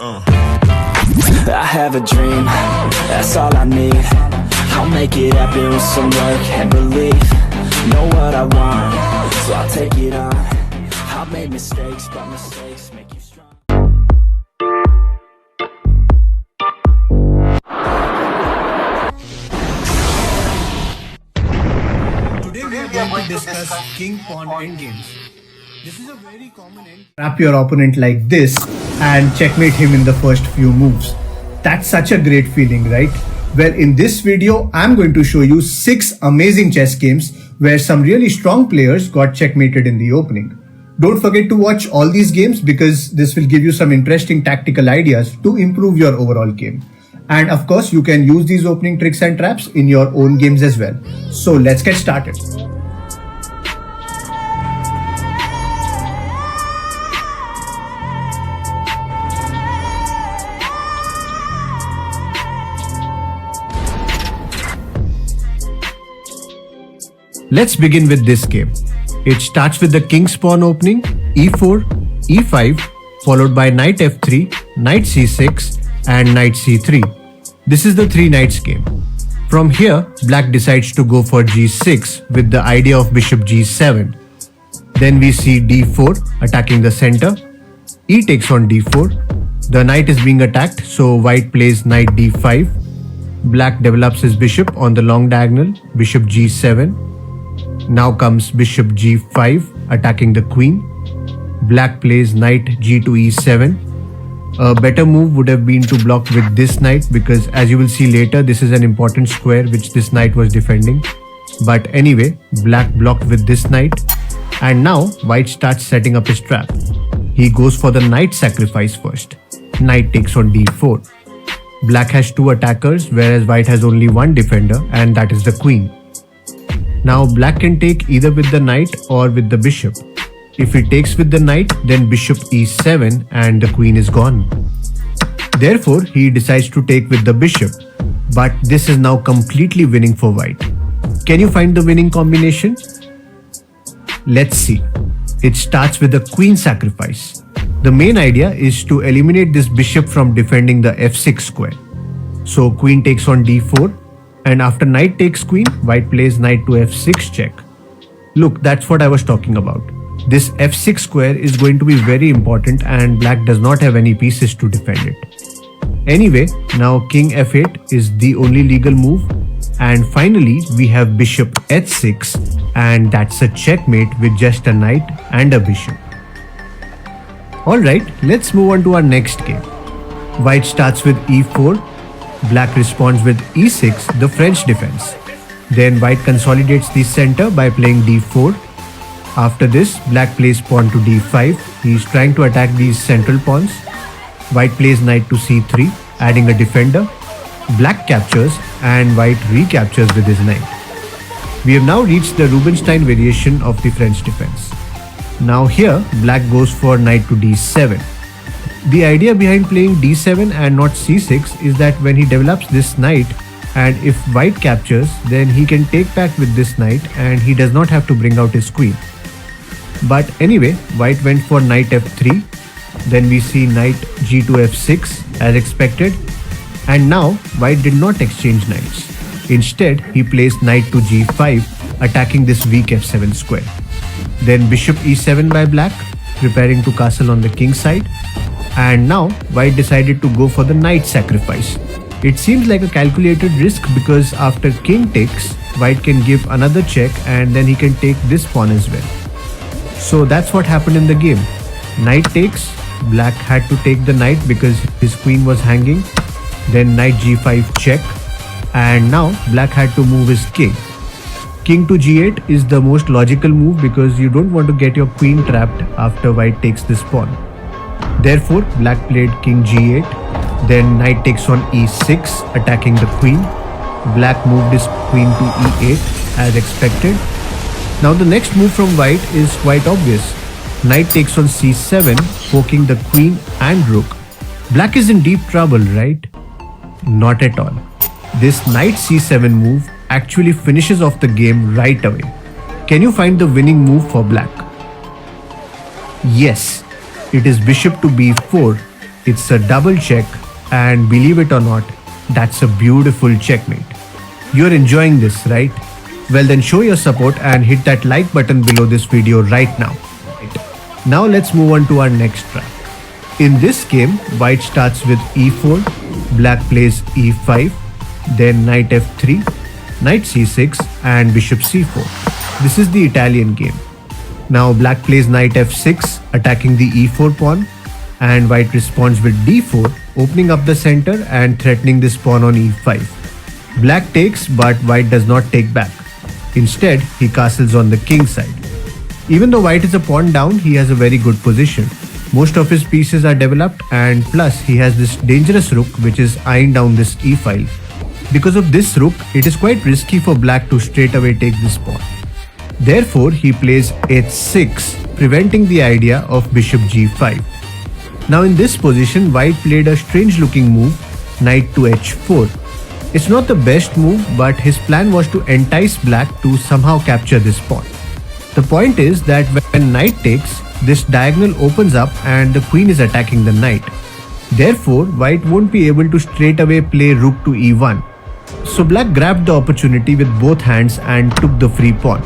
I have a dream, that's all I need. I'll make it happen with some work and belief. Know what I want, so I'll take it on. I've made mistakes, but mistakes make you strong. Today we are going to discuss king pawn endgames. This is a very common end. Trap your opponent like this and checkmate him in the first few moves. That's such a great feeling, right? Well, in this video, I'm going to show you 6 amazing chess games where some really strong players got checkmated in the opening. Don't forget to watch all these games because this will give you some interesting tactical ideas to improve your overall game. And of course, you can use these opening tricks and traps in your own games as well. So let's get started. Let's begin with this game. It starts with the king's pawn opening, e4, e5, followed by knight f3, knight c6, and knight c3. This is the 3 knights game. From here, black decides to go for g6 with the idea of bishop g7. Then we see d4 attacking the center, e takes on d4. The knight is being attacked, so white plays knight d5. Black develops his bishop on the long diagonal, bishop g7. Now comes bishop g5 attacking the queen. Black plays knight g to e7. A better move would have been to block with this knight because as you will see later, this is an important square which this knight was defending. But anyway, black blocked with this knight. And now white starts setting up his trap. He goes for the knight sacrifice first. Knight takes on d4. Black has 2 attackers whereas white has only 1 defender, and that is the queen. Now black can take either with the knight or with the bishop. If he takes with the knight, then bishop e7 and the queen is gone. Therefore, he decides to take with the bishop. But this is now completely winning for white. Can you find the winning combination? Let's see. It starts with the queen sacrifice. The main idea is to eliminate this bishop from defending the f6 square. So queen takes on d4. And after knight takes queen, white plays knight to f6 check. Look, that's what I was talking about. This f6 square is going to be very important and black does not have any pieces to defend it. Anyway, now king f8 is the only legal move. And finally, we have bishop h6 and that's a checkmate with just a knight and a bishop. Alright, let's move on to our next game. White starts with e4. Black responds with e6, the French defense. Then white consolidates the center by playing d4. After this, black plays pawn to d5. He is trying to attack these central pawns. White plays knight to c3, adding a defender. Black captures and white recaptures with his knight. We have now reached the Rubinstein variation of the French defense. Now here, black goes for knight to d7. The idea behind playing d7 and not c6 is that when he develops this knight and if white captures, then he can take back with this knight and he does not have to bring out his queen. But anyway, white went for knight f3. Then we see knight g to f6 as expected. And now white did not exchange knights. Instead, he placed knight to g5 attacking this weak f7 square. Then bishop e7 by black, preparing to castle on the king side. And now white decided to go for the knight sacrifice. It seems like a calculated risk because after king takes, white can give another check and then he can take this pawn as well. So that's what happened in the game. Knight takes, black had to take the knight because his queen was hanging. Then knight g5 check, and now black had to move his king. King to g8 is the most logical move because you don't want to get your queen trapped after white takes this pawn. Therefore, black played king g8, then knight takes on e6, attacking the queen. Black moved his queen to e8 as expected. Now the next move from white is quite obvious. Knight takes on c7, poking the queen and rook. Black is in deep trouble, right? Not at all. This knight c7 move actually finishes off the game right away. Can you find the winning move for black? Yes, it is bishop to b4. It's a double check, and believe it or not, that's a beautiful checkmate. You're enjoying this, right? Well then show your support and hit that like button below this video right now. Now let's move on to our next trap. In this game, white starts with e4, black plays e5, then knight f3, knight c6 and bishop c4. This is the Italian game. Now black plays knight f6, attacking the e4 pawn, and white responds with d4, opening up the center and threatening this pawn on e5. Black takes, but white does not take back. Instead, he castles on the king side. Even though white is a pawn down, he has a very good position. Most of his pieces are developed, and plus he has this dangerous rook which is eyeing down this e file. Because of this rook, it is quite risky for black to straight away take this pawn. Therefore, he plays h6, preventing the idea of bishop g5. Now in this position, white played a strange looking move, knight to h4. It's not the best move, but his plan was to entice black to somehow capture this pawn. The point is that when knight takes, this diagonal opens up and the queen is attacking the knight. Therefore, white won't be able to straight away play rook to e1. So black grabbed the opportunity with both hands and took the free pawn.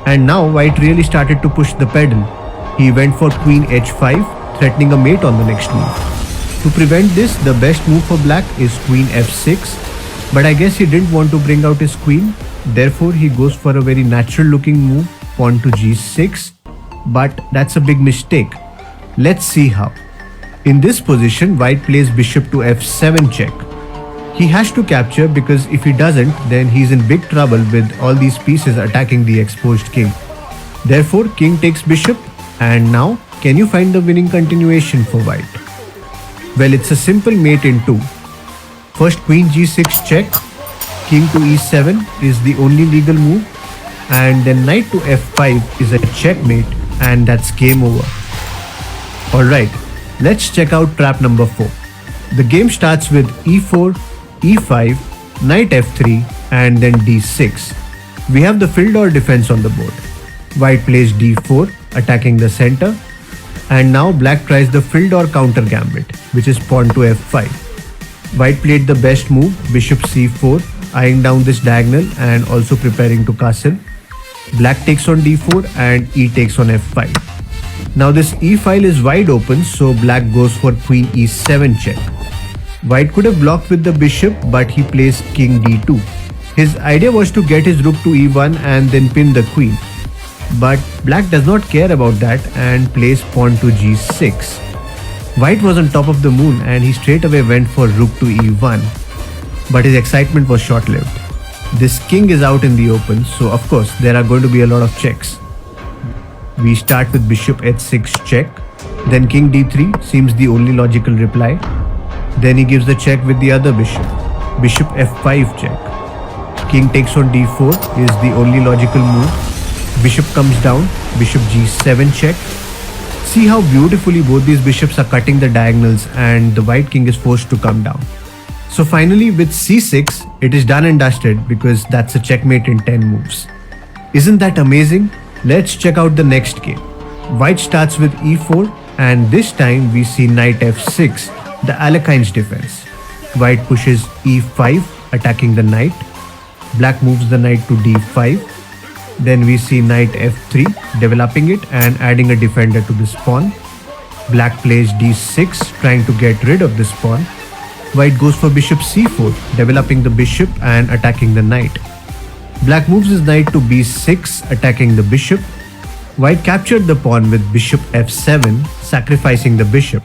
And now white really started to push the pedal. He went for queen h5, threatening a mate on the next move. To prevent this, the best move for black is queen f6. But I guess he didn't want to bring out his queen. Therefore, he goes for a very natural looking move, pawn to g6. But that's a big mistake. Let's see how. In this position, white plays bishop to f7 check. He has to capture, because if he doesn't, then he's in big trouble with all these pieces attacking the exposed king. Therefore, king takes bishop, and now can you find the winning continuation for white? Well, it's a simple mate in two. First queen g6 check, king to e7 is the only legal move, and then knight to f5 is a checkmate, and that's game over. Alright, let's check out trap number 4. The game starts with e4, e5, knight f3 and then d6. We have the Fildor defense on the board. White plays d4, attacking the center, and now black tries the Fildor counter gambit, which is pawn to f5. White played the best move, bishop c4, eyeing down this diagonal and also preparing to castle. Black takes on d4 and e takes on f5. Now this e file is wide open, so black goes for queen e7 check. White could have blocked with the bishop, but he plays king d2. His idea was to get his rook to e1 and then pin the queen. But black does not care about that and plays pawn to g6. White was on top of the moon and he straight away went for rook to e1. But his excitement was short-lived. This king is out in the open, so of course there are going to be a lot of checks. We start with bishop h6 check, then king d3 seems the only logical reply. Then he gives the check with the other bishop, bishop f5 check. King takes on d4 is the only logical move. Bishop comes down, bishop g7 check. See how beautifully both these bishops are cutting the diagonals and the white king is forced to come down. So finally with c6, it is done and dusted because that's a checkmate in 10 moves. Isn't that amazing? Let's check out the next game. White starts with e4 and this time we see knight f6, the Alekhine's defense. White pushes e5, attacking the knight. Black moves the knight to d5. Then we see knight f3, developing it and adding a defender to this pawn. Black plays d6, trying to get rid of this pawn. White goes for bishop c4, developing the bishop and attacking the knight. Black moves his knight to b6, attacking the bishop. White captured the pawn with bishop f7, sacrificing the bishop.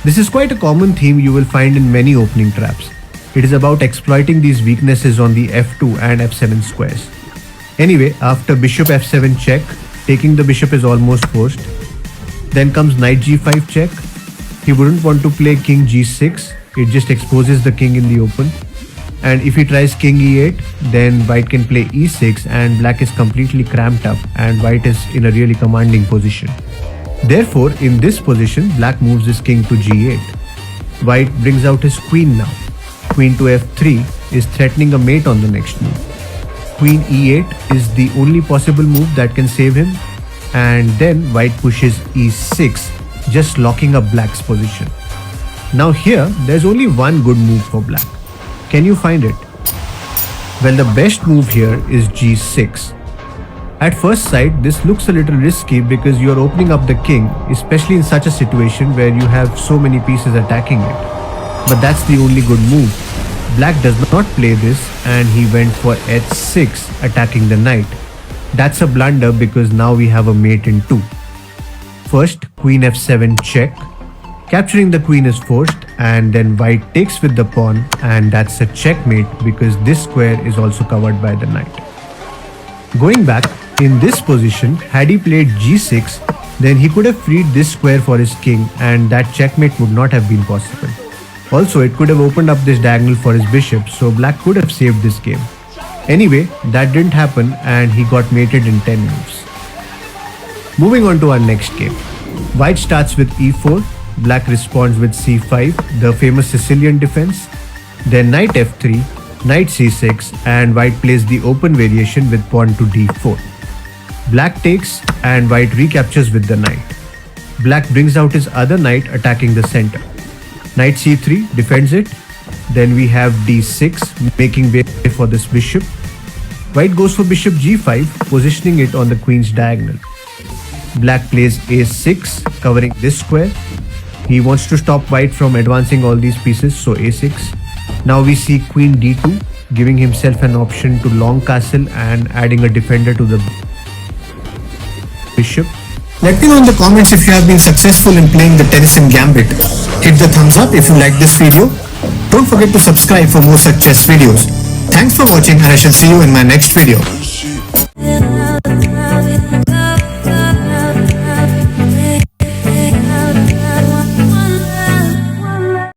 This is quite a common theme you will find in many opening traps. It is about exploiting these weaknesses on the f2 and f7 squares. Anyway, after bishop f7 check, taking the bishop is almost forced. Then comes knight g5 check. He wouldn't want to play king g6, it just exposes the king in the open. And if he tries king e8, then white can play e6 and black is completely cramped up and white is in a really commanding position. Therefore, in this position, black moves his king to g8. White brings out his queen now. Queen to f3 is threatening a mate on the next move. Queen e8 is the only possible move that can save him, and then white pushes e6, just locking up black's position. Now here, there's only one good move for black. Can you find it? Well, the best move here is g6. At first sight, this looks a little risky because you're opening up the king, especially in such a situation where you have so many pieces attacking it. But that's the only good move. Black does not play this and he went for h6, attacking the knight. That's a blunder because now we have a mate in 2. First, queen f7 check. Capturing the queen is forced, and then white takes with the pawn, and that's a checkmate because this square is also covered by the knight. Going back, in this position, had he played g6, then he could have freed this square for his king and that checkmate would not have been possible. Also, it could have opened up this diagonal for his bishop, so black could have saved this game. Anyway, that didn't happen and he got mated in 10 moves. Moving on to our next game. White starts with e4, black responds with c5, the famous Sicilian defense, then knight f3, knight c6, and white plays the open variation with pawn to d4. Black takes and white recaptures with the knight. Black brings out his other knight attacking the center. Knight c3 defends it. Then we have d6 making way for this bishop. White goes for bishop g5, positioning it on the queen's diagonal. Black plays a6, covering this square. He wants to stop white from advancing all these pieces, so a6. Now we see queen d2, giving himself an option to long castle and adding a defender to the bishop. Let me know in the comments if you have been successful in playing the Tennyson Gambit. Hit the thumbs up if you like this video. Don't forget to subscribe for more such chess videos. Thanks for watching and I shall see you in my next video.